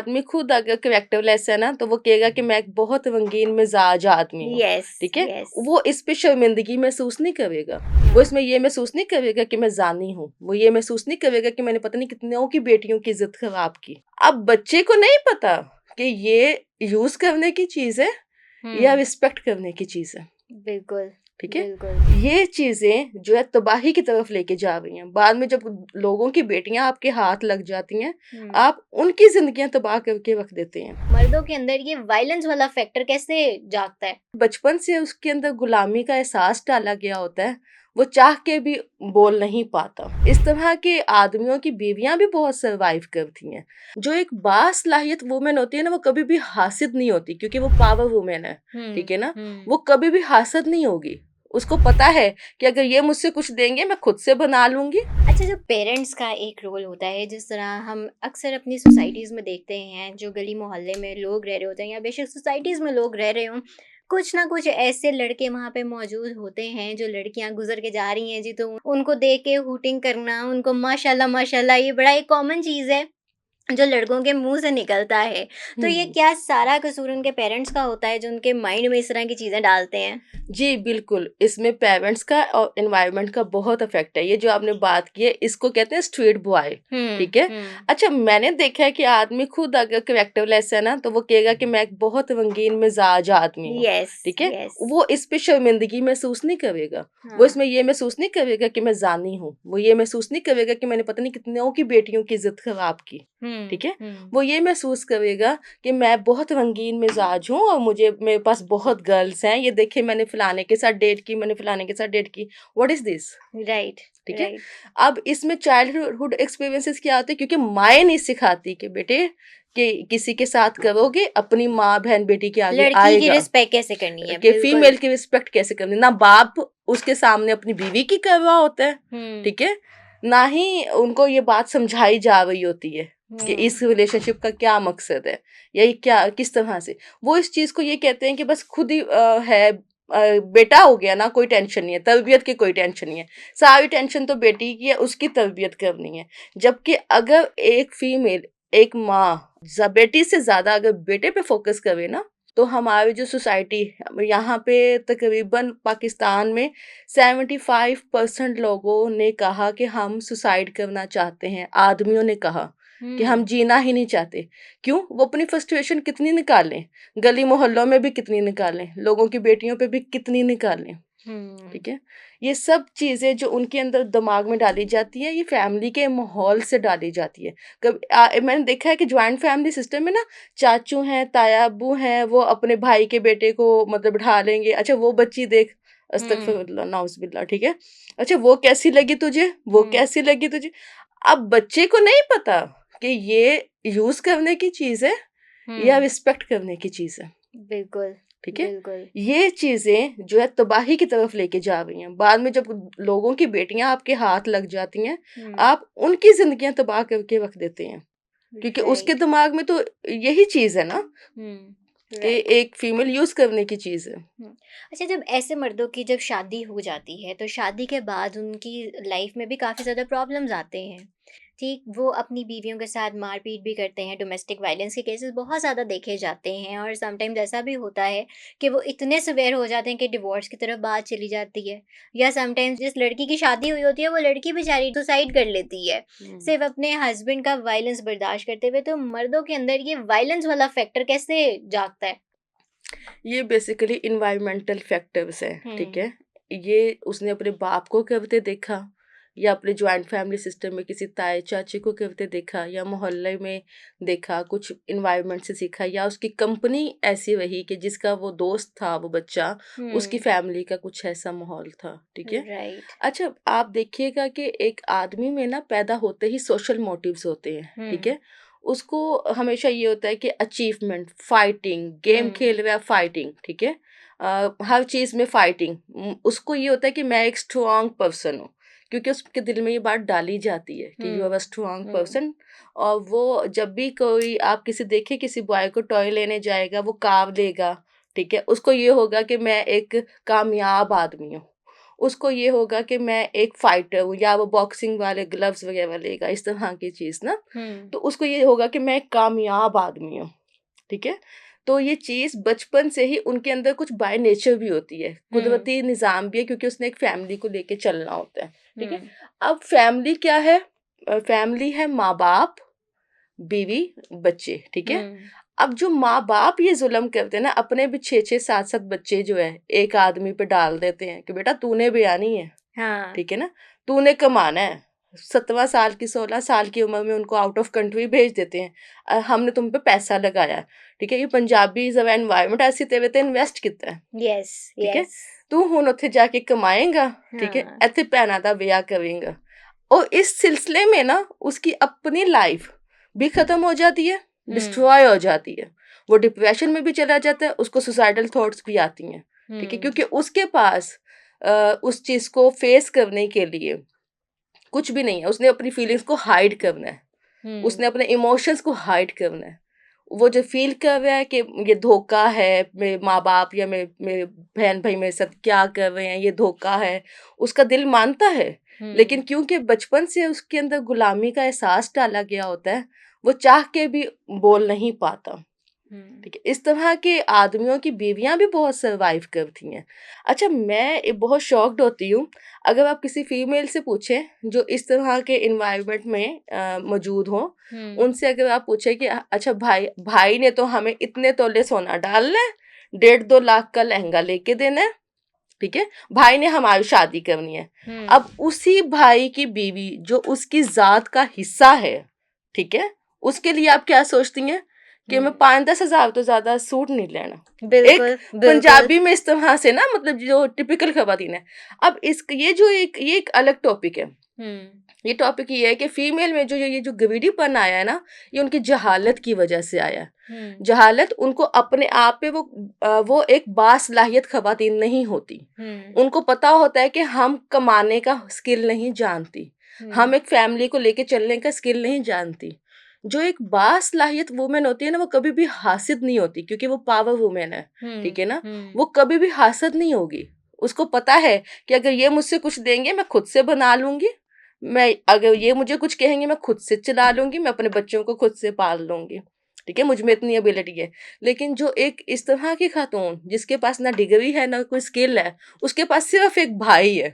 आदमी खुद अगर कैरेक्टरलेस है ना, तो वो कहेगा कि मैं एक बहुत रंगीन मिजाज आदमी हूँ, यस ठीक है। यस वो इस पे शर्मिंदगी महसूस नहीं करेगा, वो इसमें ये महसूस नहीं करेगा कि मैं जानी हूँ, वो ये महसूस नहीं करेगा कि मैंने पता नहीं कितनों की बेटियों की इज्जत खराब की। अब बच्चे को नहीं पता कि ये यूज करने की चीज है या रिस्पेक्ट करने की चीज है, बिल्कुल ठीक है। बिल्कुल ये चीजें जो है तबाही की तरफ लेके जा रही हैं। बाद में जब लोगों की बेटियां आपके हाथ लग जाती हैं, आप उनकी जिंदगियां तबाह करके रख देते हैं। मर्दों के अंदर ये वायलेंस वाला फैक्टर कैसे जागता है? बचपन से उसके अंदर गुलामी का एहसास डाला गया होता है, वो चाह के भी बोल नहीं पाता। इस तरह के आदमियों की बीवियां भी बहुत सरवाइव करती हैं। जो एक बासलाहियत वुमेन होती है ना, वो कभी भी हासिद नहीं होती, क्योंकि वो पावर वुमेन है, ठीक है ना। वो कभी भी हासिद नहीं होगी, उसको पता है कि अगर ये मुझसे कुछ देंगे मैं खुद से बना लूंगी। अच्छा, जो पेरेंट्स का एक रोल होता है, जिस तरह हम अक्सर अपनी सोसाइटीज़ में देखते हैं, जो गली मोहल्ले में लोग रह रहे होते हैं या बेशक सोसाइटीज़ में लोग रह रहे हों, कुछ ना कुछ ऐसे लड़के वहाँ पे मौजूद होते हैं जो लड़कियाँ गुजर के जा रही हैं जी, तो उनको देख के हूटिंग करना, उनको माशाल्लाह माशाल्लाह, ये बड़ा एक कॉमन चीज़ है जो लड़कों के मुंह से निकलता है। तो ये क्या सारा कसूर उनके पेरेंट्स का होता है जो उनके माइंड में इस तरह की चीज़ें डालते हैं? जी बिल्कुल, इसमें पेरेंट्स का और एनवायरनमेंट का बहुत इफेक्ट है। ये जो आपने बात की है, इसको कहते हैं स्ट्रीट बॉय, ठीक है। अच्छा, मैंने देखा है कि आदमी खुद अगर कैरेक्टरलेस है ना, तो वो कहेगा कि मैं एक बहुत रंगीन मिजाज आदमी हूँ, यस ठीक है। यस वो इस पे शर्मिंदगी महसूस नहीं करेगा, वो हाँ इसमें ये महसूस नहीं करेगा कि मैं जानी हूँ, वो ये महसूस नहीं करेगा कि मैंने पता नहीं कितनों की बेटियों की इज्जत खराब की, ठीक है। वो ये महसूस करेगा कि मैं बहुत रंगीन मिजाज हूँ और मुझे मेरे पास बहुत गर्ल्स हैं, ये देखिए मैंने फलाने के साथ डेट की, मैंने फलाने के साथ डेट की। व्हाट इज दिस, राइट ठीक है। राइट अब इसमें चाइल्डहुड एक्सपीरियंसेस क्या होते हैं, क्योंकि माएँ नहीं सिखाती कि बेटे कि किसी के साथ करोगे अपनी माँ बहन बेटी के आगे लड़की की आएगा, रिस्पेक्ट कैसे करनी है, कि बिल्कुल। फीमेल की रिस्पेक्ट कैसे करनी। ना बाप उसके सामने अपनी बीवी की कर रहा होता है, ठीक है, ना ही उनको ये बात समझाई जा रही होती है कि इस रिलेशनशिप का क्या मकसद है या ये क्या किस तरह से। वो इस चीज को ये कहते हैं कि बस खुद ही है, बेटा हो गया ना, कोई टेंशन नहीं है, तरबियत की कोई टेंशन नहीं है, सारी टेंशन तो बेटी की है, उसकी तरबियत करनी है। जबकि अगर एक फीमेल, एक माँ बेटी से ज्यादा अगर बेटे पे फोकस करे ना, तो हमारी जो सोसाइटी यहाँ पे तकरीबन पाकिस्तान में 75% लोगों ने कहा कि हम सुसाइड करना चाहते हैं। आदमियों ने कहा कि हम जीना ही नहीं चाहते। क्यों? वो अपनी फ्रस्ट्रेशन कितनी निकालें, गली मोहल्लों में भी कितनी निकालें, लोगों की बेटियों पे भी कितनी निकालें, ठीक है। ये सब चीजें जो उनके अंदर दिमाग में डाली जाती है, ये फैमिली के माहौल से डाली जाती है। मैंने देखा है कि ज्वाइंट फैमिली सिस्टम में ना, चाचू हैं, ताया अब्बू हैं, वो अपने भाई के बेटे को मतलब बिठा लेंगे, अच्छा वो बच्ची देख, अस्तगफिरुल्लाह नाउज़ुबिल्लाह, ठीक है। अच्छा वो कैसी लगी तुझे, वो कैसी लगी तुझे। अब बच्चे को नहीं पता कि ये यूज करने की चीज है या रिस्पेक्ट करने की चीज है, बिल्कुल ठीक है। बिल्कुल ये चीजें जो है तबाही की तरफ लेके जा रही हैं। बाद में जब लोगों की बेटियां आपके हाथ लग जाती हैं, आप उनकी जिंदगियां तबाह करके रख देते हैं, क्योंकि उसके राइट दिमाग में तो यही चीज है ना कि राइट एक फीमेल यूज करने की चीज है। अच्छा, जब ऐसे मर्दों की जब शादी हो जाती है तो शादी के बाद उनकी लाइफ में भी काफ़ी ज़्यादा प्रॉब्लम्स आते हैं। ठीक, वो अपनी बीवियों के साथ मारपीट भी करते हैं, डोमेस्टिक वायलेंस के केसेस बहुत ज़्यादा देखे जाते हैं और समटाइम्स ऐसा भी होता है कि वो इतने सिवियर हो जाते हैं कि डिवोर्स की तरफ बात चली जाती है, या समटाइम्स जिस लड़की की शादी हुई होती है वो लड़की बेचारी सुसाइड कर लेती है सिर्फ अपने हस्बैंड का वायलेंस बर्दाश्त करते हुए। तो मर्दों के अंदर ये वायलेंस वाला फैक्टर कैसे जागता है? ये बेसिकली इन्वायरमेंटल फैक्टर्स हैं, ठीक हुँ, है। ये उसने अपने बाप को करते देखा, या अपने ज्वाइंट फैमिली सिस्टम में किसी ताए चाचे को करते देखा, या मोहल्ले में देखा, कुछ इन्वायरमेंट से सीखा, या उसकी कंपनी ऐसी रही कि जिसका वो दोस्त था वो बच्चा, उसकी हुँ, फैमिली का कुछ ऐसा माहौल था, ठीक है। राइट। अच्छा, आप देखिएगा कि एक आदमी में ना पैदा होते ही सोशल मोटिव्स होते हैं, ठीक हुँ, है। उसको हमेशा ये होता है कि अचीवमेंट, फाइटिंग, गेम हुँ, खेल रहा है, फाइटिंग, ठीक है। हर चीज में फाइटिंग। उसको ये होता है कि मैं एक स्ट्रांग पर्सन हूँ, क्योंकि उसके दिल में ये बात डाली जाती है कि you are a hmm, strong hmm, person. और वो जब भी कोई आप किसी देखे किसी बॉय को टॉय लेने जाएगा, वो कार देगा, ठीक है। उसको ये होगा कि मैं एक कामयाब आदमी हूँ। उसको ये होगा कि मैं एक फाइटर हूँ, या वो बॉक्सिंग वाले ग्लव्स वगैरह लेगा, इस तरह की चीज़ ना। तो उसको ये होगा कि मैं एक कामयाब आदमी हूँ, ठीक है। तो ये चीज़ बचपन से ही उनके अंदर कुछ बाय नेचर भी होती है, कुदरती निज़ाम भी है, क्योंकि उसने एक फैमिली को लेके चलना होता है, ठीक है। अब फैमिली क्या है? फैमिली है माँ बाप, बीवी, बच्चे, ठीक है। अब जो माँ बाप ये जुल्म करते हैं ना, अपने भी 6-6 7-7 बच्चे जो है एक आदमी पे डाल देते हैं कि बेटा तूने बयानी है, हाँ ठीक है ना, तूने कमाना है। 17 साल की 16 साल की उम्र में उनको आउट ऑफ कंट्री भेज देते हैं। हमने तुम पे पैसा लगाया है, ठीक है। ये पंजाबी जब एनवायरनमेंट ऐसी तेरे ते इन्वेस्ट किया है, यस ठीक है। यस तू हुन उत्थे जाके कमाएगा, ठीक है, हाँ इत्थे भैनां दा ब्याह करेगा। और इस सिलसिले में ना उसकी अपनी लाइफ भी खत्म हो जाती है, डिस्ट्रॉय हो जाती है। वो डिप्रेशन में भी चला जाता है, उसको सुसाइडल थॉट्स भी आती हैं, ठीक है, क्योंकि उसके पास उस चीज को फेस करने के लिए कुछ भी नहीं है। उसने अपनी फीलिंग्स को हाइड करना है, उसने अपने इमोशंस को हाइड करना है। वो जो फील कर रहा है कि ये धोखा है, मेरे माँ बाप या मेरे मेरे बहन भाई मेरे साथ क्या कर रहे हैं, ये धोखा है, उसका दिल मानता है। लेकिन क्योंकि बचपन से उसके अंदर गुलामी का एहसास डाला गया होता है, वो चाह के भी बोल नहीं पाता, ठीक है। इस तरह के आदमियों की बीवियां भी बहुत सर्वाइव करती हैं। अच्छा, मैं बहुत शॉक्ड होती हूँ अगर आप किसी फीमेल से पूछें जो इस तरह के इन्वायरमेंट में मौजूद हो, उनसे अगर आप पूछें कि अच्छा भाई भाई ने तो हमें इतने तोले सोना डालना है, 1.5-2 लाख का लहंगा लेके देना है, ठीक है, भाई ने हमारी शादी करनी है। अब उसी भाई की बीवी जो उसकी जात का हिस्सा है, ठीक है, उसके लिए आप क्या सोचती हैं कि मैं 5-10 हजार तो ज्यादा सूट नहीं लेना। एक बिल्कुल बिल्कुल पंजाबी में इस तरह से ना, मतलब जो टिपिकल खवातीन है। अब इस ये एक अलग टॉपिक है। ये टॉपिक ये है कि फीमेल में जो ये जो ग्रीडीपन आया है ना, ये उनकी जहालत की वजह से आया है। जहालत, उनको अपने आप पे वो एक बासलाहियत खवातीन नहीं होती। उनको पता होता है कि हम कमाने का स्किल नहीं जानती, हम एक फैमिली को लेके चलने का स्किल नहीं जानती। जो एक बासलाहियत वुमेन होती है ना, वो कभी भी हासिद नहीं होती, क्योंकि वो पावर वुमेन है, ठीक है ना। वो कभी भी हासिद नहीं होगी। उसको पता है कि अगर ये मुझसे कुछ देंगे मैं खुद से बना लूंगी, मैं अगर ये मुझे कुछ कहेंगे मैं खुद से चला लूंगी, मैं अपने बच्चों को खुद से पाल लूंगी, ठीक है, मुझ में इतनी एबिलिटी है। लेकिन जो एक इस तरह की खातून जिसके पास ना डिग्री है ना कोई स्किल है, उसके पास सिर्फ एक भाई है,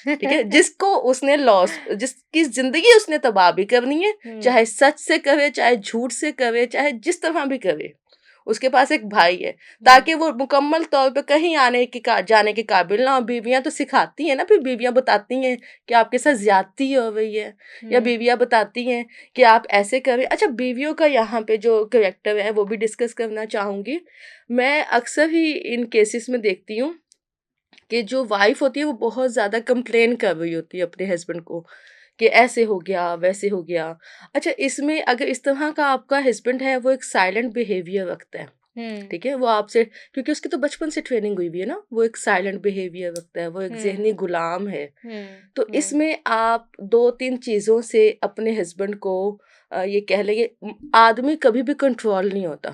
ठीक है, जिसको उसने लॉस, जिसकी जिंदगी उसने तबाह भी करनी है, चाहे सच से करे, चाहे झूठ से करे, चाहे जिस तरह भी करे, उसके पास एक भाई है, ताकि वो मुकम्मल तौर पे कहीं जाने के काबिल ना हो। बीवियां तो सिखाती हैं ना, फिर बीवियां बताती हैं कि आपके साथ ज्यादती हो रही है, या बीवियां बताती हैं कि आप ऐसे करें। अच्छा, बीवियों का यहाँ पे जो करेक्टर है वो भी डिस्कस करना चाहूंगी। मैं अक्सर ही इन केसेस में देखती हूँ कि जो वाइफ होती है वो बहुत ज़्यादा कंप्लेन कर रही होती है अपने हस्बैंड को कि ऐसे हो गया, वैसे हो गया। अच्छा, इसमें अगर इस तरह का आपका हस्बैंड है, वो एक साइलेंट बिहेवियर रखता है, ठीक है, वो आपसे, क्योंकि उसकी तो बचपन से ट्रेनिंग हुई हुई है ना, वो एक साइलेंट बिहेवियर रखता है, वो एक ज़हनी गुलाम है। तो इसमें आप 2-3 चीज़ों से अपने हस्बैंड को ये कह लेंगे, आदमी कभी भी कंट्रोल नहीं होता,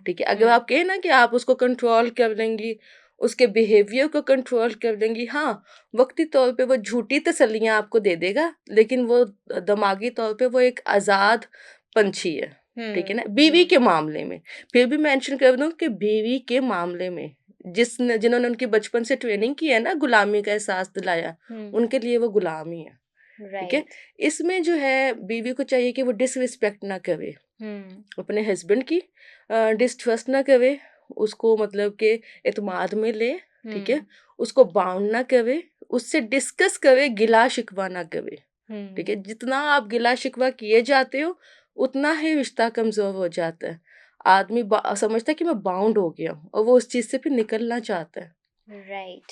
ठीक है। अगर आप कहें ना कि आप उसको कंट्रोल कर लेंगी, उसके बिहेवियर को कंट्रोल कर देंगी, हाँ, वक्ती तौर पे वो झूठी तसल्लियां आपको दे देगा, लेकिन वो दिमागी तौर पे वो एक आज़ाद पंछी है, ठीक है ना। बीवी के मामले में फिर भी मेंशन कर दूं कि बीवी के मामले में जिन्होंने उनकी बचपन से ट्रेनिंग की है ना, गुलामी का एहसास दिलाया, उनके लिए वो गुलाम ही है, ठीक है। राइट इसमें जो है बीवी को चाहिए कि वो डिसरिस्पेक्ट ना करे अपने हस्बैंड की, डिस्ट्रस्ट ना करे उसको, मतलब के एतमाद में ले, ठीक है, उसको बाउंड ना करे, उससे डिस्कस करे, गिला शिकवा ना करे, ठीक है। जितना आप गिला शिकवा किए जाते हो उतना ही रिश्ता कमजोर हो जाता है। आदमी समझता है कि मैं बाउंड हो गया हूँ, और वो उस चीज से फिर निकलना चाहता है। राइट